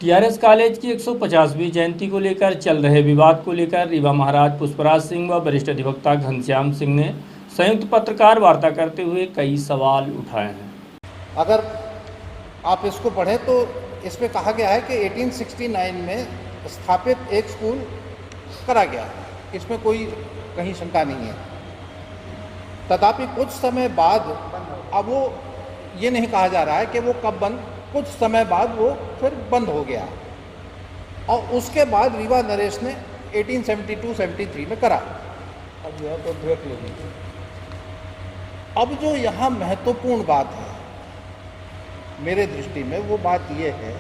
TRS college की 150वीं जयंती को लेकर चल रहे विवाद को लेकर रीवा महाराज पुष्पराज सिंह व वरिष्ठ अधिवक्ता घनश्याम सिंह ने संयुक्त पत्रकार वार्ता करते हुए कई सवाल उठाए हैं। अगर आप इसको पढ़ें तो इसमें कहा गया है कि 1869 में स्थापित एक स्कूल करा गया, इसमें कोई कहीं शंका नहीं है। तथापि कुछ समय बाद अब वो ये नहीं कहा जा रहा है कि वो कब बंद, कुछ समय बाद वो फिर बंद हो गया और उसके बाद रीवा नरेश ने 1872-73 में करा। अब यह तो ब्रेक लेगी। अब जो यहाँ महत्वपूर्ण बात है मेरे दृष्टि में, वो बात ये है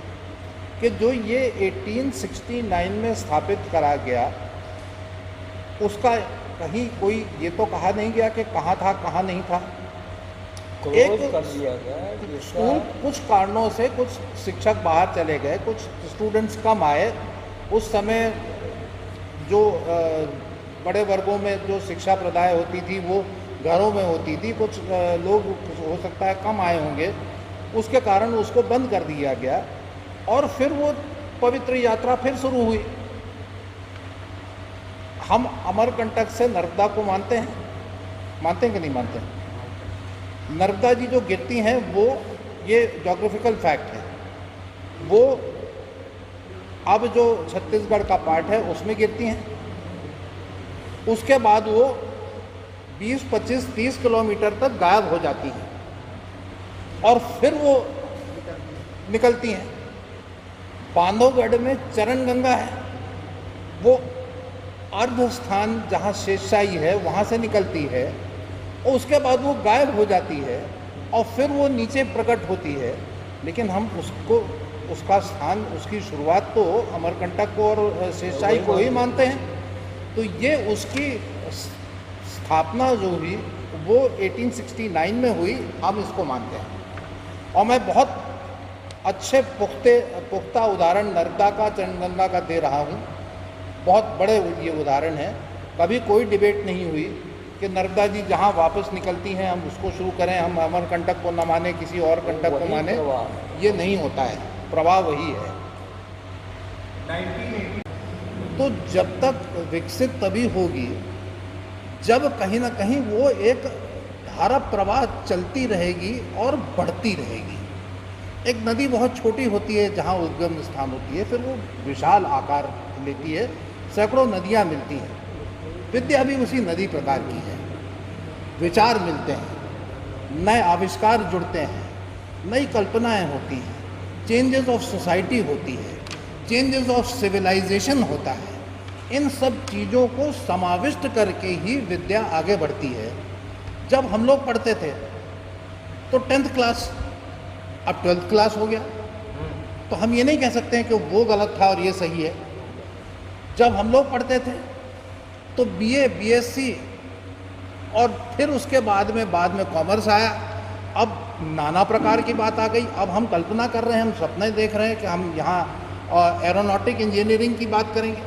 कि जो ये 1869 में स्थापित करा गया उसका कहीं कोई ये तो कहा नहीं गया कि कहाँ था कहाँ नहीं था। एक कर दिया गया स्कूल कुछ कारणों से कुछ शिक्षक बाहर चले गए, कुछ स्टूडेंट्स कम आए। उस समय जो बड़े वर्गों में जो शिक्षा प्रदाय होती थी वो घरों में होती थी, कुछ लोग हो सकता है कम आए होंगे, उसके कारण उसको बंद कर दिया गया और फिर वो पवित्र यात्रा फिर शुरू हुई। हम अमरकंटक से नर्मदा को मानते हैं कि नहीं मानते हैं? नर्मदा जी जो गिरती हैं वो ये ज्योग्राफिकल फैक्ट है, वो अब जो छत्तीसगढ़ का पार्ट है उसमें गिरती हैं। उसके बाद वो 20, 25, 30 किलोमीटर तक गायब हो जाती हैं और फिर वो निकलती हैं। बांधवगढ़ में चरण गंगा है, वो अर्ध स्थान जहाँ शेषशाही है वहाँ से निकलती है और उसके बाद वो गायब हो जाती है और फिर वो नीचे प्रकट होती है। लेकिन हम उसको, उसका स्थान, उसकी शुरुआत तो अमरकंटक को और शेषशाही को ही मानते हैं। तो ये उसकी स्थापना जो हुई वो 1869 में हुई, हम इसको मानते हैं। और मैं बहुत अच्छे पुख्ता उदाहरण नर्मदा का, चरणगंगा का दे रहा हूँ। बहुत बड़े ये उदाहरण हैं। कभी कोई डिबेट नहीं हुई कि नर्मदा जी जहाँ वापस निकलती हैं हम उसको शुरू करें, हम अमरकंटक को न माने, किसी और कंटक को माने, ये नहीं होता है। प्रवाह वही है। तो जब तक विकसित तभी होगी जब कहीं ना कहीं वो एक धारा प्रवाह चलती रहेगी और बढ़ती रहेगी। एक नदी बहुत छोटी होती है जहाँ उद्गम स्थान होती है, फिर वो विशाल आकार लेती है, सैकड़ों नदियाँ मिलती हैं। विद्या भी उसी नदी प्रकार की है। विचार मिलते हैं, नए आविष्कार जुड़ते हैं, नई कल्पनाएं होती हैं, चेंजेस ऑफ सोसाइटी होती है, चेंजेस ऑफ सिविलाइजेशन होता है। इन सब चीज़ों को समाविष्ट करके ही विद्या आगे बढ़ती है। जब हम लोग पढ़ते थे तो 10th क्लास, अब 12th क्लास हो गया, तो हम ये नहीं कह सकते हैं कि वो गलत था और ये सही है। जब हम लोग पढ़ते थे तो BA, BSc और फिर उसके बाद में कॉमर्स आया। अब नाना प्रकार की बात आ गई। अब हम कल्पना कर रहे हैं, हम सपने देख रहे हैं कि हम यहाँ एरोनॉटिक इंजीनियरिंग की बात करेंगे,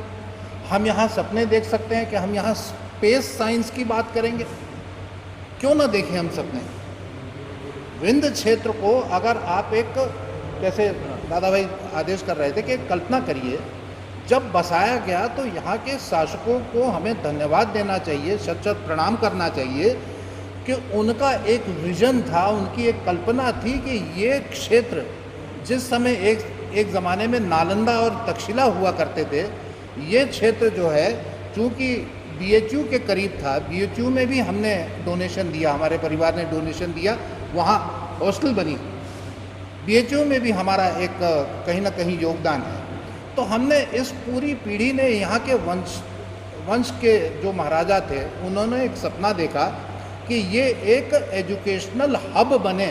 हम यहाँ सपने देख सकते हैं कि हम यहाँ स्पेस साइंस की बात करेंगे। क्यों ना देखें हम सपने। विंध्य क्षेत्र को अगर आप एक, जैसे दादा भाई आदेश कर रहे थे कि कल्पना करिए, जब बसाया गया तो यहाँ के शासकों को हमें धन्यवाद देना चाहिए, शत शत प्रणाम करना चाहिए कि उनका एक विजन था, उनकी एक कल्पना थी कि ये क्षेत्र जिस समय एक ज़माने में नालंदा और तक्षशिला हुआ करते थे, ये क्षेत्र जो है चूँकि BHU के करीब था, BHU में भी हमने डोनेशन दिया, हमारे परिवार ने डोनेशन दिया, वहाँ हॉस्टल बनी। BHU में भी हमारा एक कहीं ना कहीं योगदान है। तो हमने इस पूरी पीढ़ी ने, यहाँ के वंश के जो महाराजा थे, उन्होंने एक सपना देखा कि ये एक एजुकेशनल हब बने।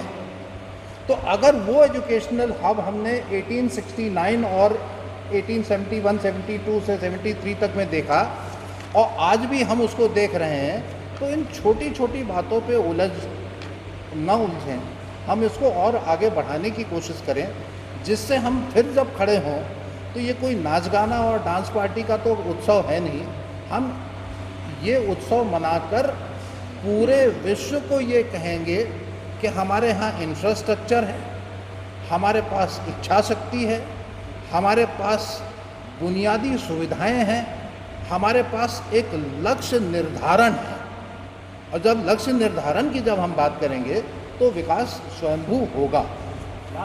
तो अगर वो एजुकेशनल हब हमने 1869 और 1871, 72 से 73 तक में देखा और आज भी हम उसको देख रहे हैं, तो इन छोटी छोटी बातों पे न उलझें, हम इसको और आगे बढ़ाने की कोशिश करें, जिससे हम फिर जब खड़े हों तो ये कोई नाच गाना और डांस पार्टी का तो उत्सव है नहीं। हम ये उत्सव मनाकर पूरे विश्व को ये कहेंगे कि हमारे यहाँ इंफ्रास्ट्रक्चर है, हमारे पास इच्छा शक्ति है, हमारे पास बुनियादी सुविधाएं हैं, हमारे पास एक लक्ष्य निर्धारण है। और जब लक्ष्य निर्धारण की जब हम बात करेंगे तो विकास स्वयंभू होगा।